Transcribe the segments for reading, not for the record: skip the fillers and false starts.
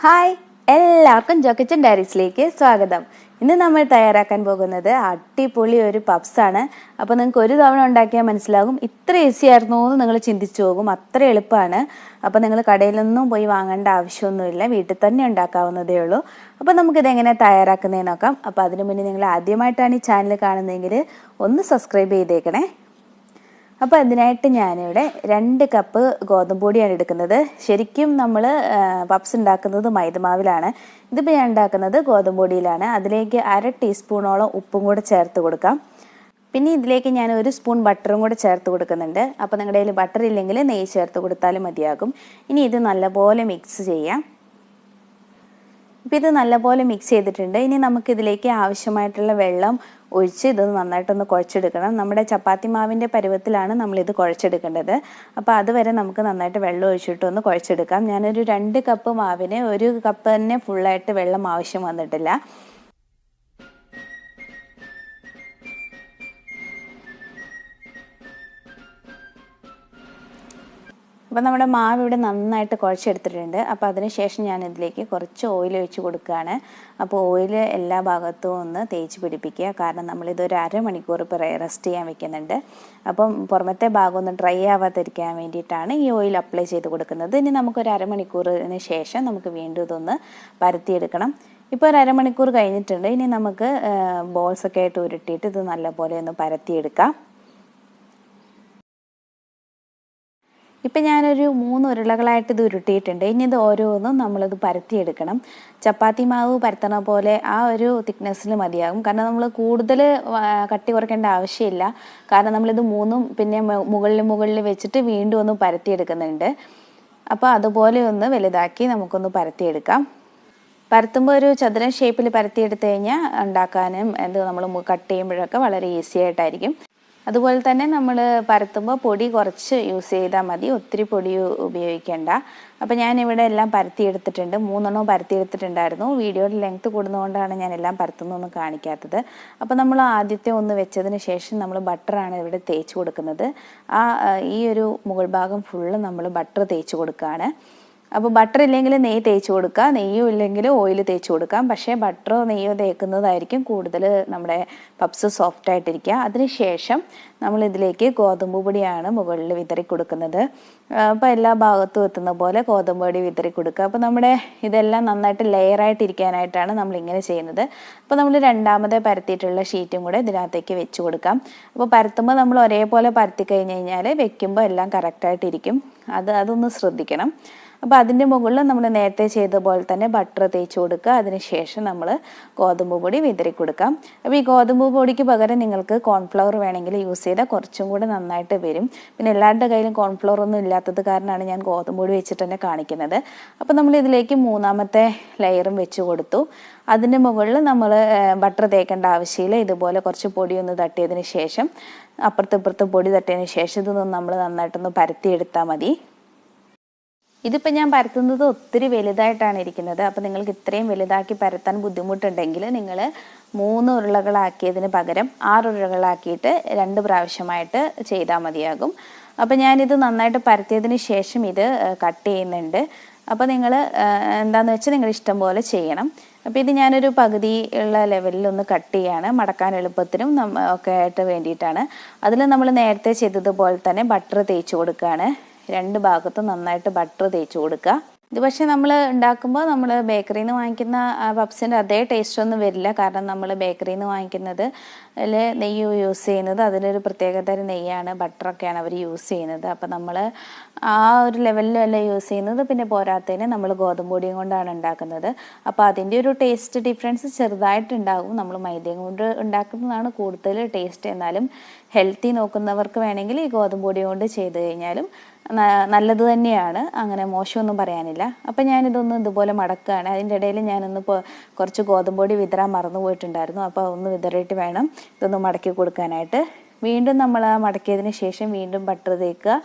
Hi, എല്ലാവർക്കും ജോക്കിച്ചൻ ഡയറീസിലേക്ക് സ്വാഗതം. ഇന്ന് നമ്മൾ തയ്യാറാക്കാൻ പോകുന്നത് അടിപൊളി ഒരു പപ്സാണ്. അപ്പോൾ നിങ്ങൾക്ക് ഒരു തവണ ഉണ്ടാക്കിയാൽ മനസ്സിലാകും ഇത്ര ഈസി ആയിരുന്നോ എന്ന് നിങ്ങൾ ചിന്തിച്ചു പോകും. അത്ര എളുപ്പമാണ്. അപ്പോൾ നിങ്ങൾ കടയിലൊന്നും പോയി വാങ്ങേണ്ട ആവശ്യമൊന്നുമില്ല, വീട്ടിൽ തന്നെ ഉണ്ടാക്കാവുന്നതേ ഉള്ളൂ. അപ്പോൾ നമുക്കിതെങ്ങനെ തയ്യാറാക്കുന്നതെന്ന് നോക്കാം. അപ്പോൾ അതിനു മുന്നേ നിങ്ങൾ ആദ്യമായിട്ടാണ് ഈ ചാനൽ കാണുന്നതെങ്കിൽ ഒന്ന് സബ്സ്ക്രൈബ് ചെയ്തേക്കണേ. അപ്പോൾ അതിനായിട്ട് ഞാനിവിടെ 2 കപ്പ് ഗോതമ്പ് പൊടിയാണ് എടുക്കുന്നത്. ശരിക്കും നമ്മൾ പപ്സ് ഉണ്ടാക്കുന്നത് മൈദമാവിലാണ്. ഇതിപ്പോൾ ഞാൻ ഉണ്ടാക്കുന്നത് ഗോതമ്പ് പൊടിയിലാണ്. അതിലേക്ക് 1/2 ടീസ്പൂണോളം ഉപ്പും കൂടെ ചേർത്ത് കൊടുക്കാം. പിന്നെ ഇതിലേക്ക് ഞാൻ 1 സ്പൂൺ ബട്ടറും കൂടെ ചേർത്ത് കൊടുക്കുന്നുണ്ട്. അപ്പോൾ നിങ്ങളുടെ കയ്യിൽ ബട്ടർ ഇല്ലെങ്കിൽ നെയ്യ് ചേർത്ത് കൊടുത്താലും മതിയാകും. ഇനി ഇത് നല്ലപോലെ മിക്സ് ചെയ്യാം. ഇപ്പോൾ ഇത് നല്ലപോലെ മിക്സ് ചെയ്തിട്ടുണ്ട്. ഇനി നമുക്കിതിലേക്ക് ആവശ്യമായിട്ടുള്ള വെള്ളം ഒഴിച്ച് ഇത് നന്നായിട്ടൊന്ന് കുഴച്ചെടുക്കണം. നമ്മുടെ ചപ്പാത്തി മാവിൻ്റെ പരുവത്തിലാണ് നമ്മളിത് കുഴച്ചെടുക്കേണ്ടത്. അപ്പോൾ അതുവരെ നമുക്ക് നന്നായിട്ട് വെള്ളം ഒഴിച്ചിട്ടൊന്ന് കുഴച്ചെടുക്കാം. ഞാനൊരു 2 കപ്പ് മാവിന് 1 കപ്പ് തന്നെ ഫുള്ളായിട്ട് വെള്ളം ആവശ്യം വന്നിട്ടില്ല. അപ്പോൾ നമ്മുടെ മാവ് ഇവിടെ നന്നായിട്ട് കുഴച്ചെടുത്തിട്ടുണ്ട്. അപ്പോൾ അതിനുശേഷം ഞാൻ ഇതിലേക്ക് കുറച്ച് ഓയിൽ ഒഴിച്ച് കൊടുക്കുകയാണ്. അപ്പോൾ ഓയിൽ എല്ലാ ഭാഗത്തും ഒന്ന് തേച്ച് പിടിപ്പിക്കുക. കാരണം നമ്മളിതൊരു 1/2 മണിക്കൂർ ഇപ്പോൾ റെസ്റ്റ് ചെയ്യാൻ വെക്കുന്നുണ്ട്. അപ്പം പുറമത്തെ ഭാഗം ഒന്ന് ഡ്രൈ ആവാതിരിക്കാൻ വേണ്ടിയിട്ടാണ് ഈ ഓയിൽ അപ്ലൈ ചെയ്ത് കൊടുക്കുന്നത്. ഇനി നമുക്കൊരു 1/2 മണിക്കൂറിന് ശേഷം നമുക്ക് വീണ്ടും ഇതൊന്ന് പരത്തിയെടുക്കണം. ഇപ്പോൾ ഒരു 1/2 മണിക്കൂർ കഴിഞ്ഞിട്ടുണ്ട്. ഇനി നമുക്ക് ബോൾസൊക്കെ ആയിട്ട് ഉരുട്ടിയിട്ട് ഇത് നല്ലപോലെ ഒന്ന് പരത്തിയെടുക്കാം. ഇപ്പം ഞാനൊരു 3 ഉരുളകളായിട്ട് ഇത് ഉരുട്ടിയിട്ടുണ്ട്. ഇനി ഇത് ഓരോന്നും നമ്മളിത് പരത്തിയെടുക്കണം. ചപ്പാത്തി മാവ് പരത്തണ പോലെ ആ ഒരു തിക്നെസ്സിൽ മതിയാകും. കാരണം നമ്മൾ കൂടുതൽ കട്ടി കുറയ്ക്കേണ്ട ആവശ്യമില്ല. കാരണം നമ്മളിത് 3ഉം പിന്നെ മുകളിൽ വെച്ചിട്ട് വീണ്ടും ഒന്ന് പരത്തിയെടുക്കുന്നുണ്ട്. അപ്പോൾ അതുപോലെ ഒന്ന് വലുതാക്കി നമുക്കൊന്ന് പരത്തിയെടുക്കാം. പരത്തുമ്പോൾ ഒരു ചതുരം ഷേപ്പിൽ പരത്തിയെടുത്ത് കഴിഞ്ഞാൽ ഉണ്ടാക്കാനും ഇത് നമ്മൾ കട്ട് ചെയ്യുമ്പോഴൊക്കെ വളരെ ഈസി ആയിട്ടായിരിക്കും. അതുപോലെ തന്നെ നമ്മൾ പരത്തുമ്പോൾ പൊടി കുറച്ച് യൂസ് ചെയ്താൽ മതി, ഒത്തിരി പൊടി ഉപയോഗിക്കേണ്ട. അപ്പോൾ ഞാനിവിടെ എല്ലാം പരത്തിയെടുത്തിട്ടുണ്ട്. 3 എണ്ണം പരത്തിയെടുത്തിട്ടുണ്ടായിരുന്നു. വീഡിയോയുടെ ലെങ്ത്ത് കൂടുന്നതുകൊണ്ടാണ് ഞാൻ എല്ലാം പരത്തുന്നൊന്നും കാണിക്കാത്തത്. അപ്പോൾ നമ്മൾ ആദ്യത്തെ ഒന്ന് വെച്ചതിന് ശേഷം നമ്മൾ ബട്ടറാണ് ഇവിടെ തേച്ച് കൊടുക്കുന്നത്. ഈ ഒരു മുകൾ ഭാഗം ഫുള്ള് നമ്മൾ ബട്ടർ തേച്ച് കൊടുക്കുകയാണ്. അപ്പോൾ ബട്ടർ ഇല്ലെങ്കിൽ നെയ്യ് തേച്ച് കൊടുക്കുക, നെയ്യും ഇല്ലെങ്കിൽ ഓയിൽ തേച്ച് കൊടുക്കാം. പക്ഷേ ബട്ടറോ നെയ്യോ തേക്കുന്നതായിരിക്കും കൂടുതൽ നമ്മുടെ പപ്സ് സോഫ്റ്റ് ആയിട്ടിരിക്കുക. അതിനുശേഷം നമ്മളിതിലേക്ക് ഗോതമ്പ് പൊടിയാണ് മുകളിൽ വിതറി കൊടുക്കുന്നത്. അപ്പോൾ എല്ലാ ഭാഗത്തും എത്തുന്ന പോലെ ഗോതമ്പ് പൊടി വിതറി കൊടുക്കുക. അപ്പോൾ നമ്മുടെ ഇതെല്ലാം നന്നായിട്ട് ലെയറായിട്ടിരിക്കാനായിട്ടാണ് നമ്മളിങ്ങനെ ചെയ്യുന്നത്. അപ്പോൾ നമ്മൾ രണ്ടാമത് പരത്തിയിട്ടുള്ള ഷീറ്റും കൂടെ ഇതിനകത്തേക്ക് വെച്ച് കൊടുക്കാം. അപ്പോൾ പരത്തുമ്പോൾ നമ്മൾ ഒരേപോലെ പരത്തി കഴിഞ്ഞ് കഴിഞ്ഞാൽ വെക്കുമ്പോൾ എല്ലാം കറക്റ്റായിട്ടിരിക്കും. അതൊന്ന് ശ്രദ്ധിക്കണം. അപ്പോൾ അതിൻ്റെ മുകളിൽ നമ്മൾ നേരത്തെ ചെയ്ത പോലെ തന്നെ ബട്ടർ തേച്ച് കൊടുക്കുക. അതിനുശേഷം നമ്മൾ ഗോതമ്പ് പൊടി വിതറി കൊടുക്കാം. അപ്പോൾ ഈ ഗോതമ്പ് പൊടിക്ക് പകരം നിങ്ങൾക്ക് കോൺഫ്ലവർ വേണമെങ്കിൽ യൂസ് ചെയ്താൽ കുറച്ചും കൂടെ നന്നായിട്ട് വരും. പിന്നെ എല്ലാവരുടെ കയ്യിലും കോൺഫ്ലവർ ഒന്നും ഇല്ലാത്തത് കാരണമാണ് ഞാൻ ഗോതമ്പ് പൊടി വെച്ചിട്ട് തന്നെ കാണിക്കുന്നത്. അപ്പോൾ നമ്മൾ ഇതിലേക്ക് 3ാമത്തെ ലെയറും വെച്ച് കൊടുത്തു. അതിൻ്റെ മുകളിൽ നമ്മൾ ബട്ടർ തേക്കേണ്ട ആവശ്യമില്ല. ഇതുപോലെ കുറച്ച് പൊടി ഒന്ന് തട്ടിയതിന് ശേഷം അപ്പുറത്തും പൊടി തട്ടിയതിന് ശേഷം ഇതൊന്ന് നമ്മൾ നന്നായിട്ടൊന്ന് പരത്തിയെടുത്താൽ മതി. ഇതിപ്പോൾ ഞാൻ പരത്തുന്നത് ഒത്തിരി വലുതായിട്ടാണ് ഇരിക്കുന്നത്. അപ്പോൾ നിങ്ങൾക്ക് ഇത്രയും വലുതാക്കി പരത്താൻ ബുദ്ധിമുട്ടുണ്ടെങ്കിൽ നിങ്ങൾ 3 ഉരുളകളാക്കിയതിന് പകരം 6 ഉരുളകളാക്കിയിട്ട് 2 പ്രാവശ്യമായിട്ട് ചെയ്താൽ മതിയാകും. അപ്പോൾ ഞാനിത് നന്നായിട്ട് പരത്തിയതിന് ശേഷം ഇത് കട്ട് ചെയ്യുന്നുണ്ട്. അപ്പോൾ നിങ്ങൾ എന്താണെന്ന് വെച്ചാൽ നിങ്ങൾ ഇഷ്ടം പോലെ ചെയ്യണം. അപ്പോൾ ഇത് ഞാനൊരു പകുതി ഉള്ള ലെവലിൽ ഒന്ന് കട്ട് ചെയ്യാണ്, മടക്കാൻ എളുപ്പത്തിനും ഒക്കെ ആയിട്ട് വേണ്ടിയിട്ടാണ്. അതിൽ നമ്മൾ നേരത്തെ ചെയ്തതുപോലെ തന്നെ ബട്ടർ തേച്ച് കൊടുക്കുകയാണ്. 2 ഭാഗത്തും നന്നായിട്ട് ബട്ടർ തേച്ച് കൊടുക്കുക. ഇത് പക്ഷേ നമ്മൾ ഉണ്ടാക്കുമ്പോൾ നമ്മൾ ബേക്കറിയിൽ നിന്ന് വാങ്ങിക്കുന്ന പപ്സിൻ്റെ അതേ ടേസ്റ്റ് ഒന്നും വരില്ല. കാരണം നമ്മൾ ബേക്കറിയിൽ നിന്ന് വാങ്ങിക്കുന്നത് അതിൽ നെയ്യ് യൂസ് ചെയ്യുന്നത് അതിലൊരു പ്രത്യേകതരം നെയ്യാണ്, ബട്ടറൊക്കെയാണ് അവർ യൂസ് ചെയ്യുന്നത്. അപ്പോൾ നമ്മൾ ആ ഒരു ലെവലിലല്ല യൂസ് ചെയ്യുന്നത്. പിന്നെ പോരാത്തതിന് നമ്മൾ ഗോതമ്പ് പൊടിയും കൊണ്ടാണ് ഉണ്ടാക്കുന്നത്. അപ്പോൾ അതിൻ്റെ ഒരു ടേസ്റ്റ് ഡിഫറൻസ് ചെറുതായിട്ടുണ്ടാകും. നമ്മൾ മൈദയും കൊണ്ട് ഉണ്ടാക്കുന്നതാണ് കൂടുതൽ ടേസ്റ്റ്. എന്നാലും ഹെൽത്തി നോക്കുന്നവർക്ക് വേണമെങ്കിൽ ഈ ഗോതമ്പ് പൊടി കൊണ്ട് ചെയ്ത് കഴിഞ്ഞാലും നല്ലത് തന്നെയാണ്, അങ്ങനെ മോശമൊന്നും പറയാനില്ല. അപ്പം ഞാനിതൊന്ന് ഇതുപോലെ മടക്കുകയാണ്. അതിൻ്റെ ഇടയിൽ ഞാനൊന്ന് കുറച്ച് ഗോതമ്പ് പൊടി വിതറാൻ മറന്നു പോയിട്ടുണ്ടായിരുന്നു. അപ്പോൾ ഒന്ന് വിതറിയിട്ട് വേണം ഇതൊന്ന് മടക്കി കൊടുക്കാനായിട്ട്. വീണ്ടും നമ്മൾ ആ മടക്കിയതിന് ശേഷം വീണ്ടും ബട്ടർ തേക്കുക,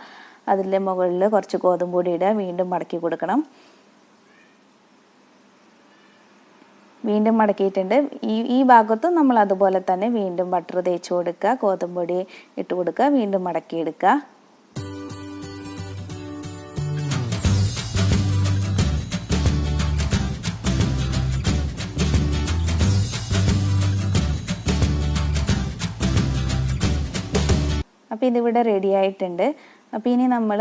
അതിൻ്റെ മുകളിൽ കുറച്ച് ഗോതമ്പ് പൊടി ഇടുക, വീണ്ടും മടക്കി കൊടുക്കണം. വീണ്ടും മടക്കിയിട്ടുണ്ട്. ഈ ഭാഗത്തും നമ്മൾ അതുപോലെ തന്നെ വീണ്ടും ബട്ടർ തേച്ച് കൊടുക്കുക, ഗോതമ്പ് പൊടി ഇട്ട് കൊടുക്കുക, വീണ്ടും മടക്കിയെടുക്കുക. അപ്പോൾ ഇതിവിടെ റെഡി ആയിട്ടുണ്ട്. അപ്പോൾ ഇനി നമ്മൾ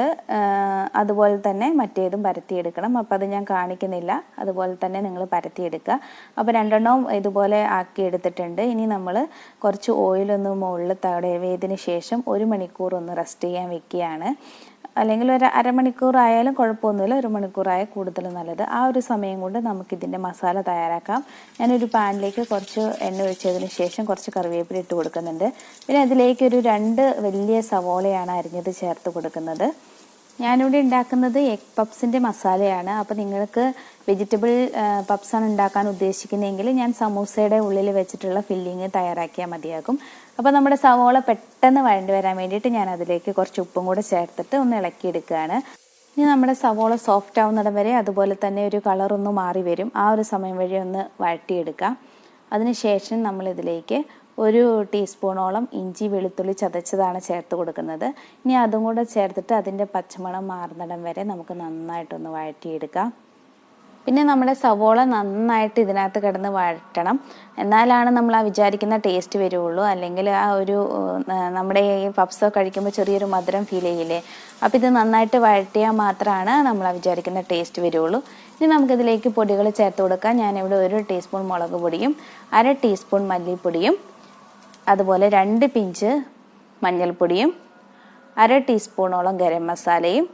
അതുപോലെ തന്നെ മറ്റേതും പരത്തിയെടുക്കണം. അപ്പോൾ അത് ഞാൻ കാണിക്കുന്നില്ല, അതുപോലെ തന്നെ നിങ്ങൾ പരത്തിയെടുക്കുക. അപ്പോൾ രണ്ടെണ്ണവും ഇതുപോലെ ആക്കി എടുത്തിട്ടുണ്ട്. ഇനി നമ്മൾ കുറച്ച് ഓയിലൊന്ന് മുകളിൽ തടവിയതിന് ശേഷം 1 മണിക്കൂർ ഒന്ന് റെസ്റ്റ് ചെയ്യാൻ വെക്കുകയാണ്. അല്ലെങ്കിൽ ഒരു അരമണിക്കൂറായാലും കുഴപ്പമൊന്നുമില്ല, 1 മണിക്കൂറായാൽ കൂടുതൽ നല്ലത്. ആ ഒരു സമയം കൊണ്ട് നമുക്കിതിൻ്റെ മസാല തയ്യാറാക്കാം. ഞാനൊരു പാനിലേക്ക് കുറച്ച് എണ്ണ ഒഴിച്ചതിന് ശേഷം കുറച്ച് കറിവേപ്പില ഇട്ട് കൊടുക്കുന്നുണ്ട്. പിന്നെ അതിലേക്കൊരു 2 വലിയ സവോളയാണ് അരിഞ്ഞത് ചേർത്ത് കൊടുക്കുന്നത്. ഞാനിവിടെ ഉണ്ടാക്കുന്നത് എഗ് പപ്സിൻ്റെ മസാലയാണ്. അപ്പോൾ നിങ്ങൾക്ക് വെജിറ്റബിൾ പപ്സാണ് ഉണ്ടാക്കാൻ ഉദ്ദേശിക്കുന്നതെങ്കിൽ ഞാൻ സമൂസയുടെ ഉള്ളിൽ വെച്ചിട്ടുള്ള ഫില്ലിങ് തയ്യാറാക്കിയാൽ മതിയാകും. അപ്പോൾ നമ്മുടെ സവോള പെട്ടെന്ന് വഴണ്ടി വരാൻ വേണ്ടിയിട്ട് ഞാൻ അതിലേക്ക് കുറച്ച് ഉപ്പും കൂടെ ചേർത്തിട്ട് ഒന്ന് ഇളക്കിയെടുക്കുകയാണ്. ഇനി നമ്മുടെ സവോള സോഫ്റ്റ് ആവുന്നിടം വരെ, അതുപോലെ തന്നെ ഒരു കളറൊന്ന് മാറി വരും, ആ ഒരു സമയം വഴി ഒന്ന് വഴറ്റിയെടുക്കാം. അതിനുശേഷം നമ്മളിതിലേക്ക് 1 ടീസ്പൂണോളം ഇഞ്ചി വെളുത്തുള്ളി ചതച്ചതാണ് ചേർത്ത് കൊടുക്കുന്നത്. ഇനി അതും കൂടെ ചേർത്തിട്ട് അതിൻ്റെ പച്ചമണം മാറുന്നിടം വരെ നമുക്ക് നന്നായിട്ടൊന്ന് വഴറ്റിയെടുക്കാം. പിന്നെ നമ്മുടെ സവോള നന്നായിട്ട് ഇതിനകത്ത് കിടന്ന് വഴറ്റണം, എന്നാലാണ് നമ്മൾ ആ വിചാരിക്കുന്ന ടേസ്റ്റ് വരുള്ളൂ. അല്ലെങ്കിൽ ആ ഒരു നമ്മുടെ ഈ പപ്സ് കഴിക്കുമ്പോൾ ചെറിയൊരു മധുരം ഫീൽ ചെയ്യില്ലേ, അപ്പോൾ ഇത് നന്നായിട്ട് വഴറ്റിയാൽ മാത്രമാണ് നമ്മൾ ആ വിചാരിക്കുന്ന ടേസ്റ്റ് വരുള്ളൂ. ഇനി നമുക്കിതിലേക്ക് പൊടികൾ ചേർത്ത് കൊടുക്കാം. ഞാനിവിടെ 1 ടീസ്പൂൺ മുളക് പൊടിയും 1/2 ടീസ്പൂൺ മല്ലിപ്പൊടിയും അതുപോലെ 2 പിഞ്ച് മഞ്ഞൾപ്പൊടിയും 1/2 ടീസ്പൂണോളം ഗരം മസാലയും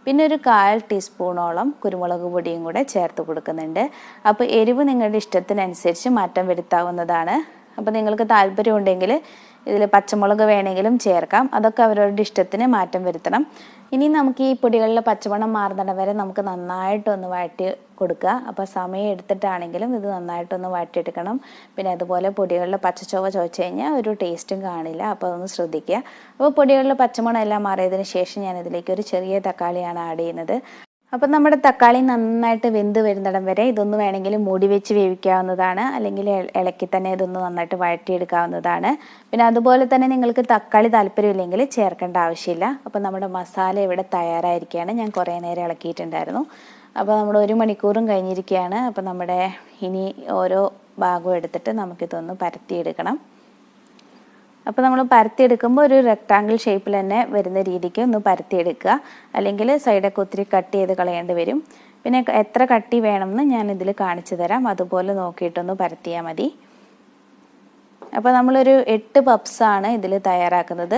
പിന്നെ ഒരു 1/4 ടീസ്പൂണോളം കുരുമുളക് പൊടിയും കൂടെ ചേർത്ത് കൊടുക്കുന്നുണ്ട്. അപ്പോൾ എരിവ് നിങ്ങളുടെ ഇഷ്ടത്തിനനുസരിച്ച് മാറ്റം വരുത്താവുന്നതാണ്. അപ്പോൾ നിങ്ങൾക്ക് താല്പര്യമുണ്ടെങ്കിൽ ഇതിൽ പച്ചമുളക് വേണമെങ്കിലും ചേർക്കാം, അതൊക്കെ അവരവരുടെ ഇഷ്ടത്തിന് മാറ്റം വരുത്തണം. ഇനി നമുക്ക് ഈ പൊടികളിലെ പച്ചമണം മാറുന്നിടം വരെ നമുക്ക് നന്നായിട്ടൊന്ന് വഴറ്റി കൊടുക്കുക. അപ്പോൾ സമയം എടുത്തിട്ടാണെങ്കിലും ഇത് നന്നായിട്ടൊന്ന് വഴറ്റിയെടുക്കണം. പിന്നെ അതുപോലെ പൊടികളിലെ പച്ചച്ചൊവ ചോദിച്ചു കഴിഞ്ഞാൽ ഒരു ടേസ്റ്റും കാണില്ല, അപ്പോൾ അതൊന്ന് ശ്രദ്ധിക്കുക. അപ്പോൾ പൊടികളിലെ പച്ചമണം എല്ലാം മാറിയതിന് ശേഷം ഞാൻ ഇതിലേക്ക് ഒരു ചെറിയ തക്കാളിയാണ് ആഡ് ചെയ്യുന്നത്. അപ്പം നമ്മുടെ തക്കാളി നന്നായിട്ട് വെന്ത് വരുന്നിടം വരെ ഇതൊന്ന് വേണമെങ്കിൽ മൂടി വെച്ച് വേവിക്കാവുന്നതാണ്, അല്ലെങ്കിൽ ഇളക്കി തന്നെ ഇതൊന്ന് നന്നായിട്ട് വഴറ്റിയെടുക്കാവുന്നതാണ്. പിന്നെ അതുപോലെ തന്നെ നിങ്ങൾക്ക് തക്കാളി താല്പര്യമില്ലെങ്കിൽ ചേർക്കേണ്ട ആവശ്യമില്ല. അപ്പം നമ്മുടെ മസാല ഇവിടെ തയ്യാറായിരിക്കുകയാണ്. ഞാൻ കുറേ നേരം ഇളക്കിയിട്ടുണ്ടായിരുന്നു. അപ്പോൾ നമ്മൾ 1 മണിക്കൂറും കഴിഞ്ഞിരിക്കുകയാണ്. അപ്പം നമ്മുടെ ഇനി ഓരോ ഭാഗവും എടുത്തിട്ട് നമുക്കിതൊന്ന് പരത്തിയെടുക്കണം. അപ്പോൾ നമ്മൾ പരത്തിയെടുക്കുമ്പോൾ ഒരു റെക്ടാങ്കിൾ ഷേപ്പിൽ തന്നെ വരുന്ന രീതിക്ക് ഒന്ന് പരത്തിയെടുക്കുക, അല്ലെങ്കിൽ സൈഡൊക്കെ ഒത്തിരി കട്ട് ചെയ്ത് കളയേണ്ടി വരും. പിന്നെ എത്ര കട്ടി വേണമെന്ന് ഞാൻ ഇതിൽ കാണിച്ചു തരാം, അതുപോലെ നോക്കിയിട്ടൊന്ന് പരത്തിയാൽ മതി. അപ്പോൾ നമ്മളൊരു 8 പപ്സാണ് ഇതിൽ തയ്യാറാക്കുന്നത്.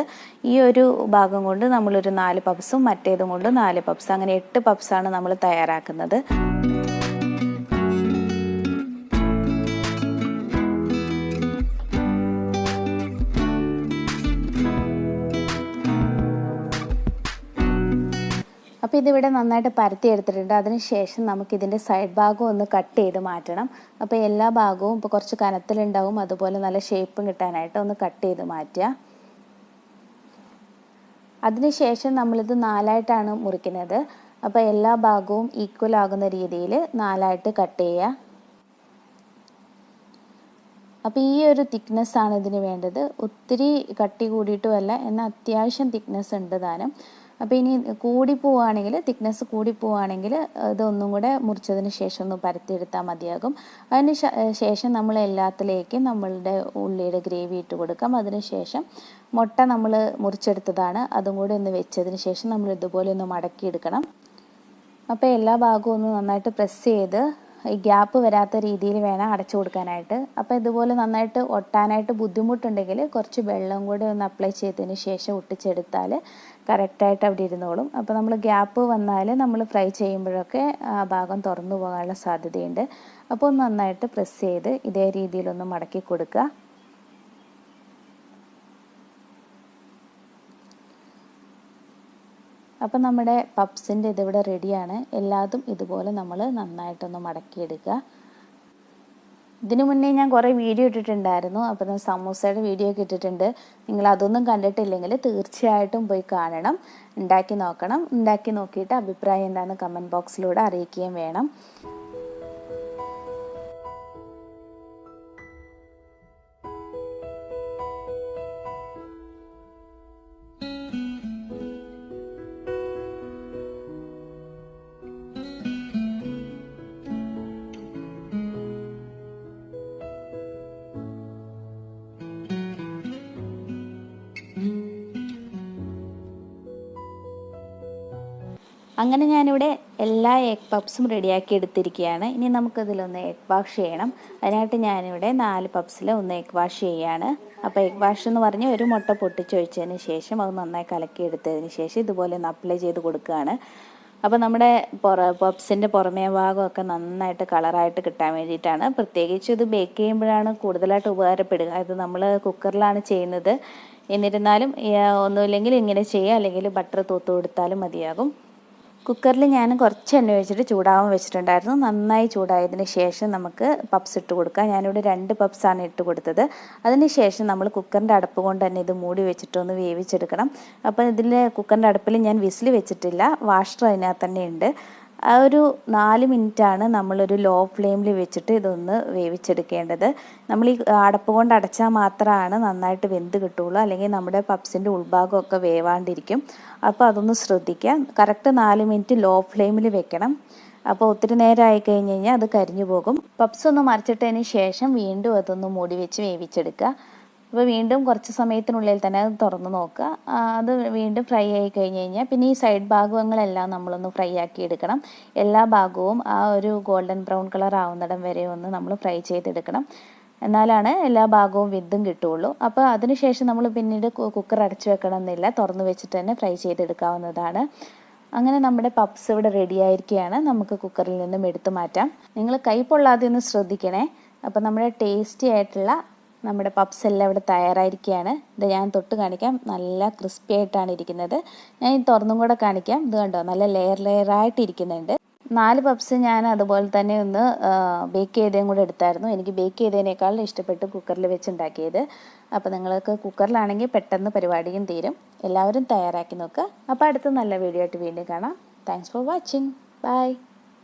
ഈ ഒരു ഭാഗം കൊണ്ട് നമ്മളൊരു 4 പപ്സും മറ്റേതും കൊണ്ട് 4 പപ്സ്, അങ്ങനെ 8 പപ്സാണ് നമ്മൾ തയ്യാറാക്കുന്നത്. അപ്പോൾ ഇതിവിടെ നന്നായിട്ട് പരത്തി എടുത്തിട്ടുണ്ട്. അതിനുശേഷം നമുക്കിതിൻ്റെ സൈഡ് ഭാഗം ഒന്ന് കട്ട് ചെയ്ത് മാറ്റണം. അപ്പോൾ എല്ലാ ഭാഗവും ഇപ്പോൾ കുറച്ച് കനത്തിലുണ്ടാവും, അതുപോലെ നല്ല ഷേപ്പും കിട്ടാനായിട്ട് ഒന്ന് കട്ട് ചെയ്ത് മാറ്റുക. അതിനുശേഷം നമ്മളിത് 4ആയിട്ടാണ് മുറിക്കുന്നത്. അപ്പോൾ എല്ലാ ഭാഗവും ഈക്വൽ ആകുന്ന രീതിയിൽ 4ആയിട്ട് കട്ട് ചെയ്യുക. അപ്പോൾ ഈ ഒരു തിക്നെസ്സാണ് ഇതിന് വേണ്ടത്. ഒത്തിരി കട്ടി കൂടിയിട്ടുമല്ല, എന്നാൽ അത്യാവശ്യം തിക്നെസ് ഉണ്ട് താനും. അപ്പോൾ ഇനി തിക്നെസ് കൂടിപ്പോവുകയാണെങ്കിൽ ഇതൊന്നും കൂടെ മുറിച്ചതിന് ശേഷം ഒന്ന് പരത്തിയെടുത്താൽ മതിയാകും. അതിന് ശേഷം നമ്മൾ എല്ലാത്തിലേക്കും നമ്മളുടെ ഉള്ളിയുടെ ഗ്രേവി ഇട്ട് കൊടുക്കാം. അതിനുശേഷം മുട്ട നമ്മൾ മുറിച്ചെടുത്തതാണ്, അതും കൂടെ ഒന്ന് വെച്ചതിന് ശേഷം നമ്മൾ ഇതുപോലെ ഒന്ന് മടക്കിയെടുക്കണം. അപ്പോൾ എല്ലാ ഭാഗവും ഒന്ന് നന്നായിട്ട് പ്രസ് ചെയ്ത് ഈ ഗ്യാപ്പ് വരാത്ത രീതിയിൽ വേണം അടച്ചു കൊടുക്കാനായിട്ട്. അപ്പോൾ ഇതുപോലെ നന്നായിട്ട് ഒട്ടാനായിട്ട് ബുദ്ധിമുട്ടുണ്ടെങ്കിൽ കുറച്ച് വെള്ളം കൂടി ഒന്ന് അപ്ലൈ ചെയ്തതിന് ശേഷം ഒട്ടിച്ചെടുത്താൽ കറക്റ്റായിട്ട് അവിടെ ഇരുന്നോളും. അപ്പോൾ നമ്മൾ ഗ്യാപ്പ് വന്നാൽ നമ്മൾ ഫ്രൈ ചെയ്യുമ്പോഴൊക്കെ ആ ഭാഗം തുറന്നു പോകാനുള്ള സാധ്യതയുണ്ട്. അപ്പോൾ നന്നായിട്ട് പ്രസ് ചെയ്ത് ഇതേ രീതിയിലൊന്ന് മടക്കി കൊടുക്കുക. അപ്പം നമ്മുടെ പപ്സിൻ്റെ ഇതിവിടെ റെഡിയാണ്. എല്ലാതും ഇതുപോലെ നമ്മൾ നന്നായിട്ടൊന്ന് മടക്കിയെടുക്കുക. ഇതിനു മുന്നേ ഞാൻ കുറേ വീഡിയോ ഇട്ടിട്ടുണ്ടായിരുന്നു. അപ്പോൾ ഞാൻ സമൂസയുടെ വീഡിയോ ഒക്കെ ഇട്ടിട്ടുണ്ട്. നിങ്ങൾ അതൊന്നും കണ്ടിട്ടില്ലെങ്കിൽ തീർച്ചയായിട്ടും പോയി കാണണം, ഉണ്ടാക്കി നോക്കണം. ഉണ്ടാക്കി നോക്കിയിട്ട് അഭിപ്രായം എന്താണെന്ന് കമൻറ്റ് ബോക്സിലൂടെ അറിയിക്കുകയും വേണം. അങ്ങനെ ഞാനിവിടെ എല്ലാ എഗ് പപ്സും റെഡിയാക്കി എടുത്തിരിക്കുകയാണ്. ഇനി നമുക്കതിലൊന്ന് എഗ് വാഷ് ചെയ്യണം. അതിനായിട്ട് ഞാനിവിടെ 4 പപ്സിൽ ഒന്ന് എഗ് വാഷ് ചെയ്യുകയാണ്. അപ്പോൾ എഗ് വാഷ് എന്ന് പറഞ്ഞാൽ ഒരു മുട്ട പൊട്ടിച്ചൊഴിച്ചതിന് ശേഷം അത് നന്നായി കലക്കി എടുത്തതിന് ശേഷം ഇതുപോലെ ഒന്ന് അപ്ലൈ ചെയ്ത് കൊടുക്കുകയാണ്. അപ്പോൾ നമ്മുടെ പപ്സിൻ്റെ പുറമേ ഭാഗമൊക്കെ നന്നായിട്ട് കളറായിട്ട് കിട്ടാൻ വേണ്ടിയിട്ടാണ്. പ്രത്യേകിച്ച് ഇത് ബേക്ക് ചെയ്യുമ്പോഴാണ് കൂടുതലായിട്ട് ഉപകാരപ്പെടുക. ഇത് നമ്മൾ കുക്കറിലാണ് ചെയ്യുന്നത്. എന്നിരുന്നാലും ഒന്നുമില്ലെങ്കിൽ ഇങ്ങനെ ചെയ്യുക, അല്ലെങ്കിൽ ബട്ടർ തൂത്ത് കൊടുത്താലും മതിയാകും. കുക്കറിൽ ഞാൻ കുറച്ച് എണ്ണ ഒഴിച്ചിട്ട് ചൂടാവാൻ വെച്ചിട്ടുണ്ടായിരുന്നു. നന്നായി ചൂടായതിന് ശേഷം നമുക്ക് പപ്സ് ഇട്ട് കൊടുക്കാം. ഞാനിവിടെ 2 പപ്സാണ് ഇട്ട് കൊടുത്തത്. അതിന് ശേഷം നമ്മൾ കുക്കറിൻ്റെ അടപ്പ് കൊണ്ട് തന്നെ ഇത് മൂടി വെച്ചിട്ടൊന്ന് വേവിച്ചെടുക്കണം. അപ്പോൾ ഇതിൽ കുക്കറിൻ്റെ അടുപ്പിൽ ഞാൻ വിസിൽ വെച്ചിട്ടില്ല, വാഷർ അതിനകത്ത് തന്നെ ഉണ്ട്. ആ ഒരു 4 മിനിറ്റാണ് നമ്മളൊരു ലോ ഫ്ലെയിമിൽ വെച്ചിട്ട് ഇതൊന്ന് വേവിച്ചെടുക്കേണ്ടത്. നമ്മൾ ഈ അടപ്പ് കൊണ്ട് അടച്ചാൽ മാത്രമാണ് നന്നായിട്ട് വെന്ത് കിട്ടുള്ളൂ, അല്ലെങ്കിൽ നമ്മുടെ പപ്സിൻ്റെ ഉൾഭാഗമൊക്കെ വേവാണ്ടിരിക്കും. അപ്പോൾ അതൊന്ന് ശ്രദ്ധിക്കുക. കറക്റ്റ് 4 മിനിറ്റ് ലോ ഫ്ലെയിമിൽ വെക്കണം. അപ്പോൾ ഒത്തിരി നേരം ആയി കഴിഞ്ഞ് കഴിഞ്ഞാൽ അത് കരിഞ്ഞു പോകും. പപ്സ് ഒന്ന് മറിച്ചിട്ടതിന് ശേഷം വീണ്ടും അതൊന്ന് മൂടി വെച്ച് വേവിച്ചെടുക്കുക. അപ്പോൾ വീണ്ടും കുറച്ച് സമയത്തിനുള്ളിൽ തന്നെ അത് തുറന്ന് നോക്കുക. അത് വീണ്ടും ഫ്രൈ ആയി കഴിഞ്ഞ് കഴിഞ്ഞാൽ പിന്നെ ഈ സൈഡ് ഭാഗങ്ങളെല്ലാം നമ്മളൊന്ന് ഫ്രൈ ആക്കി എടുക്കണം. എല്ലാ ഭാഗവും ആ ഒരു ഗോൾഡൻ ബ്രൗൺ കളർ ആവുന്നിടം വരെ ഒന്ന് നമ്മൾ ഫ്രൈ ചെയ്തെടുക്കണം. എന്നാലാണ് എല്ലാ ഭാഗവും വെന്തും കിട്ടുകയുള്ളൂ. അപ്പോൾ അതിനുശേഷം നമ്മൾ പിന്നീട് കുക്കർ അടച്ചു വെക്കണം എന്നില്ല, തുറന്ന് വെച്ചിട്ട് തന്നെ ഫ്രൈ ചെയ്തെടുക്കാവുന്നതാണ്. അങ്ങനെ നമ്മുടെ പപ്സ് ഇവിടെ റെഡി ആയിരിക്കുകയാണ്. നമുക്ക് കുക്കറിൽ നിന്നും എടുത്തു മാറ്റാം. നിങ്ങൾ കൈ പൊള്ളാതെ ഒന്ന് ശ്രദ്ധിക്കണേ. അപ്പോൾ നമ്മുടെ ടേസ്റ്റി ആയിട്ടുള്ള നമ്മുടെ പപ്സ് എല്ലാം ഇവിടെ തയ്യാറായിരിക്കുകയാണ്. ഇത് ഞാൻ തൊട്ട് കാണിക്കാം. നല്ല ക്രിസ്പി ആയിട്ടാണ് ഇരിക്കുന്നത്. ഞാൻ ഇത് തുറന്നും കൂടെ കാണിക്കാം. ഇത് കണ്ടോ, നല്ല ലെയറായിട്ട് ഇരിക്കുന്നുണ്ട്. 4 പപ്സ് ഞാൻ അതുപോലെ തന്നെ ഒന്ന് ബേക്ക് ചെയ്തതും കൂടെ എടുത്തായിരുന്നു. എനിക്ക് ബേക്ക് ചെയ്തതിനേക്കാളും ഇഷ്ടപ്പെട്ട് കുക്കറിൽ വെച്ചുണ്ടാക്കിയത്. അപ്പോൾ നിങ്ങൾക്ക് കുക്കറിലാണെങ്കിൽ പെട്ടെന്ന് പരിപാടിയും തീരും. എല്ലാവരും തയ്യാറാക്കി നോക്കുക. അപ്പോൾ അടുത്ത നല്ല വീഡിയോ ആയിട്ട് വീണ്ടും കാണാം. Thanks for watching. ബൈ.